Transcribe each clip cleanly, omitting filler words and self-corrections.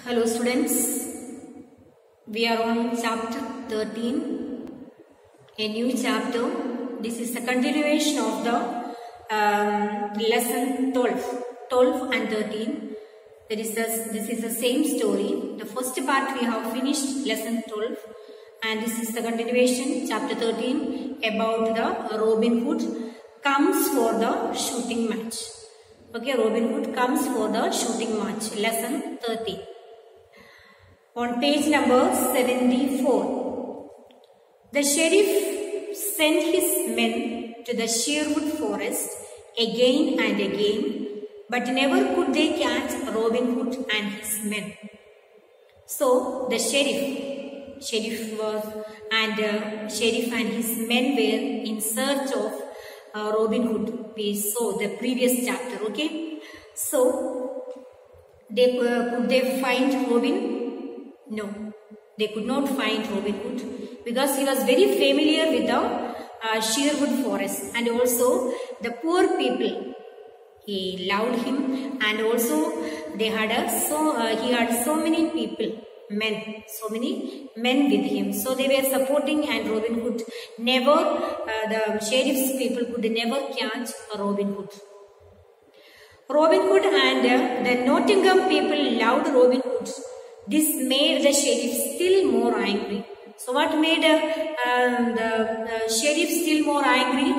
Hello students, we are on chapter 13, a new chapter. This is the continuation of the lesson 12 and 13. This is the same story. The first part we have finished lesson 12 and this is the continuation, chapter 13, about the Robin Hood comes for the shooting match. Okay, Robin Hood comes for the shooting match, lesson 13. On page number 74, the sheriff sent his men to the Sherwood forest again and again, but never could they catch Robin Hood and his men. So the sheriff and his men were in search of Robin Hood. We saw the previous chapter. Okay, so could they find Robin? No, they could not find Robin Hood because he was very familiar with the Sherwood forest, and also the poor people. He loved him, and also he had so many people, so many men with him. So they were supporting, and Robin Hood the sheriff's people could never catch Robin Hood. Robin Hood and the Nottingham people loved Robin Hood. This made the sheriff still more angry. So what made the sheriff still more angry?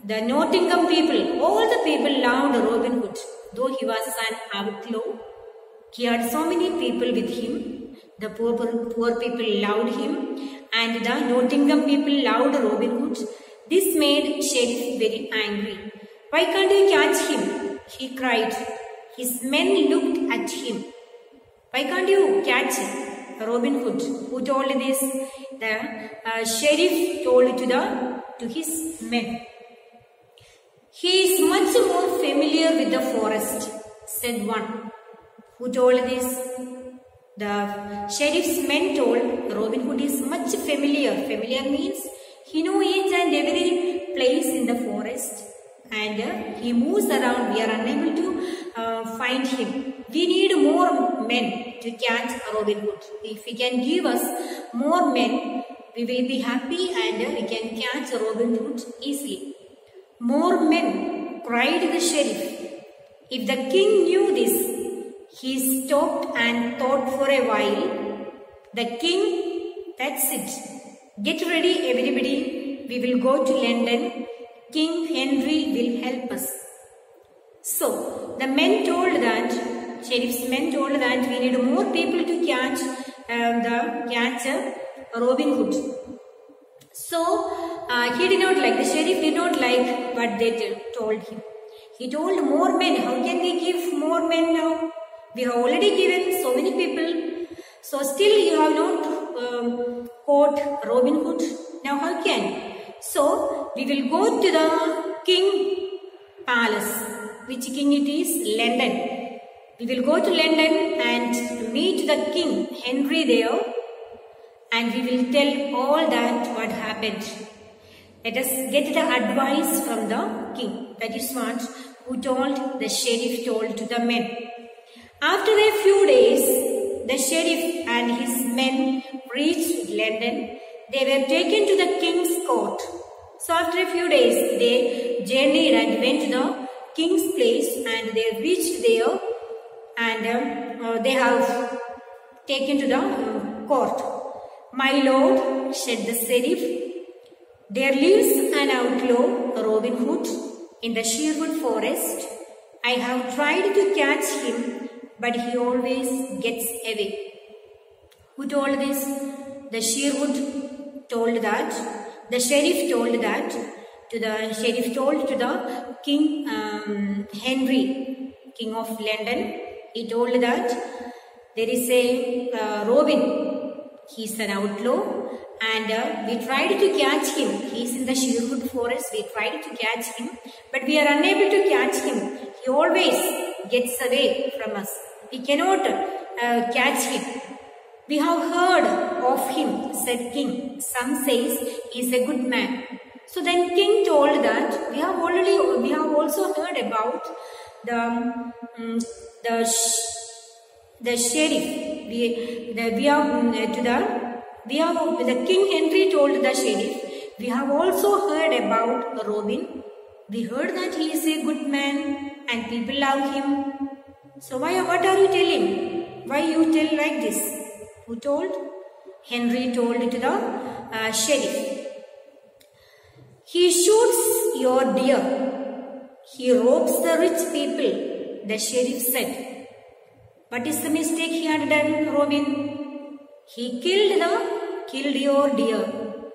The Nottingham people, all the people loved Robin Hood. Though he was an outlaw, he had so many people with him. The poor people loved him, and the Nottingham people loved Robin Hood. This made sheriff very angry. Why can't you catch him? He cried. His men looked at him. Why can't you catch Robin Hood? Who told this? The sheriff told to his men. He is much more familiar with the forest, said one. Who told this? The sheriff's men told Robin Hood is much familiar. Familiar means he knows each and every place in the forest, and he moves around. We are unable to find him. We need more men to catch Robin Hood. If he can give us more men, we will be happy and we can catch Robin Hood easily. More men, cried the sheriff. If the king knew this, he stopped and thought for a while. The king, that's it. Get ready everybody, we will go to London. King Henry will help us. So, the men told that, sheriff's men told that we need more people to catch Robin Hood. So, he did not like, the sheriff did not like what they told him. He told more men. How can we give more men now? We have already given so many people. So, still you have not caught Robin Hood. Now, how can? So, we will go to the king palace. Which king it is? London. We will go to London and meet the king, Henry there, and we will tell all that what happened. Let us get the advice from the king. That is what the sheriff told to the men. After a few days, the sheriff and his men reached London. They were taken to the king's court. So after a few days, they journeyed and went to the king's place, and they reached there, and they have taken to the court. My lord, said the sheriff, there lives an outlaw, Robin Hood, in the Sherwood forest. I have tried to catch him, but he always gets away. Who told this? The Sherwood told that. The sheriff told that. To the king Henry, king of London. He told that there is a Robin. He is an outlaw, and we tried to catch him. He is in the Sherwood forest. We tried to catch him, but we are unable to catch him. He always gets away from us. We cannot catch him. We have heard of him, said king. Some says he is a good man. So then king told that we have also heard about the the sheriff, the King Henry told the sheriff, we have also heard about Robin. We heard that he is a good man and people love him. So what are you telling? Why you tell like this? Who told? Henry told to the sheriff. He shoots your deer. He robs the rich people, the sheriff said. What is the mistake he had done, Robin? He killed your deer.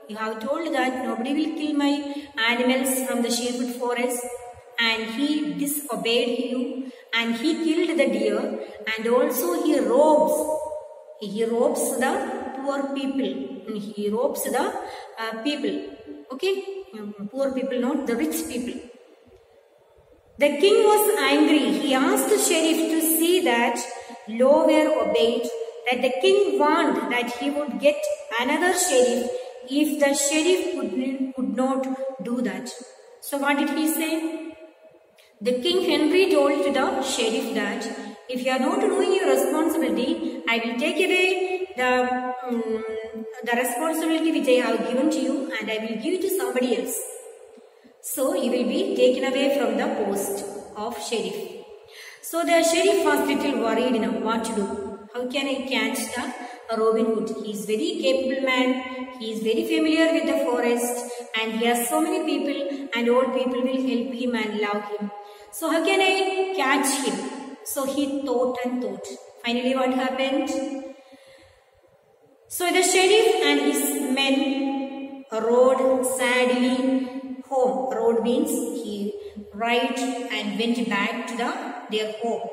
You have told that nobody will kill my animals from the Sherwood forest, and he disobeyed you and he killed the deer, and also he robs the poor people. He robs the people. Okay? Poor people, not the rich people. The king was angry. He asked the sheriff to see that law were obeyed, that the king warned that he would get another sheriff if the sheriff could not do that. So what did he say? The King Henry told to the sheriff that if you are not doing your responsibility, I will take away the responsibility which I have given to you and I will give it to somebody else. So you will be taken away from the post of sheriff. So the sheriff was little worried now what to do. How can I catch the Robin Hood? He is very capable man. He is very familiar with the forest and he has so many people and all people will help him and love him. So how can I catch him? So he thought and thought. Finally what happened? So the sheriff and his men rode sadly home. Rode means he ride and went back to their home.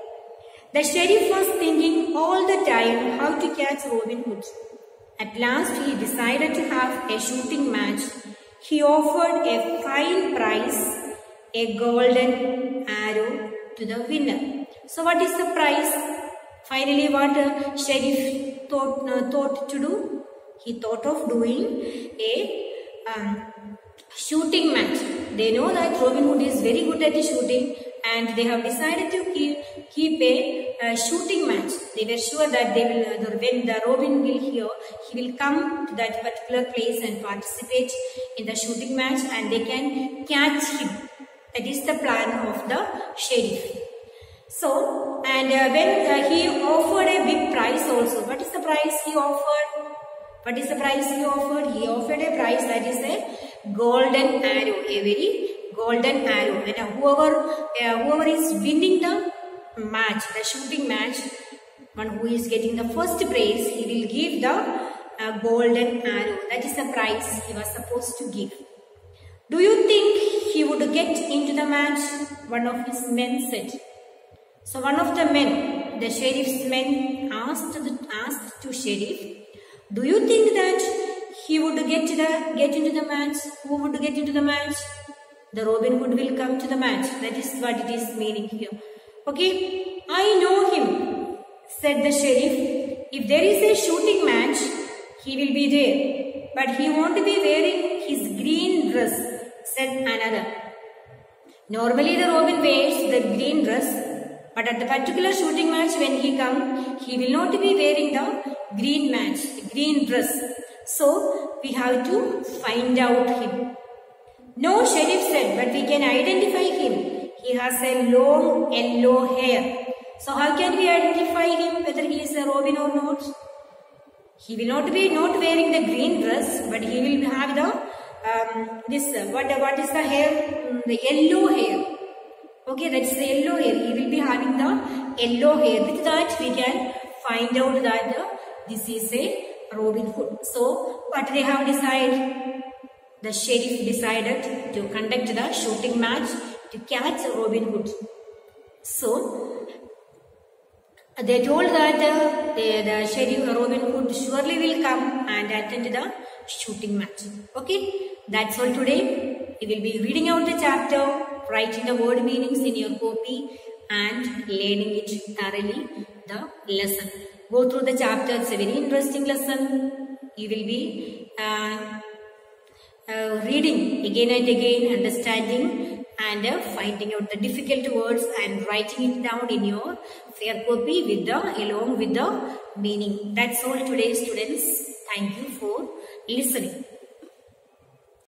The sheriff was thinking all the time how to catch Robin Hood. At last he decided to have a shooting match. He offered a fine prize, a golden arrow to the winner. So what is the prize? Finally what sheriff thought to do? He thought of doing a shooting match. They know that Robin Hood is very good at shooting and they have decided to keep a shooting match. They were sure that they will, when the Robin will hear, he will come to that particular place and participate in the shooting match and they can catch him. That is the plan of the sheriff. So, and when he offered a big prize also. What is the prize he offered? What is the prize he offered? He offered a prize that is a golden arrow, a very golden arrow. And whoever is winning the match, the shooting match, one who is getting the first prize, he will give the golden arrow. That is the prize he was supposed to give. Do you think he would get into the match? One of his men said. So one of the men, the sheriff's men asked to sheriff, do you think that he would get into the match? Who would get into the match? The Robin Hood will come to the match. That is what it is meaning here. Okay, I know him, said the sheriff. If there is a shooting match, he will be there. But he won't be wearing his green dress, said another. Normally the Robin wears the green dress, but at the particular shooting match when he comes, he will not be wearing the green dress. So we have to find out him. No, sheriff said, but we can identify him. He has a long yellow hair. So how can we identify him whether he is a Robin or not? He will not be wearing the green dress, but he will have the what is the hair? The yellow hair. Okay, that's the yellow hair. He will be having the yellow hair. With that, we can find out that this is a Robin Hood. So, what they have decided? The sheriff decided to conduct the shooting match to catch Robin Hood. So, they told that the sheriff Robin Hood surely will come and attend the shooting match. Okay, that's all today. We will be reading out the chapter, writing the word meanings in your copy and learning it thoroughly, the lesson. Go through the chapter. It's a very interesting lesson. You will be reading again and again, understanding and finding out the difficult words and writing it down in your fair copy with the along with the meaning. That's all today, students. Thank you for listening.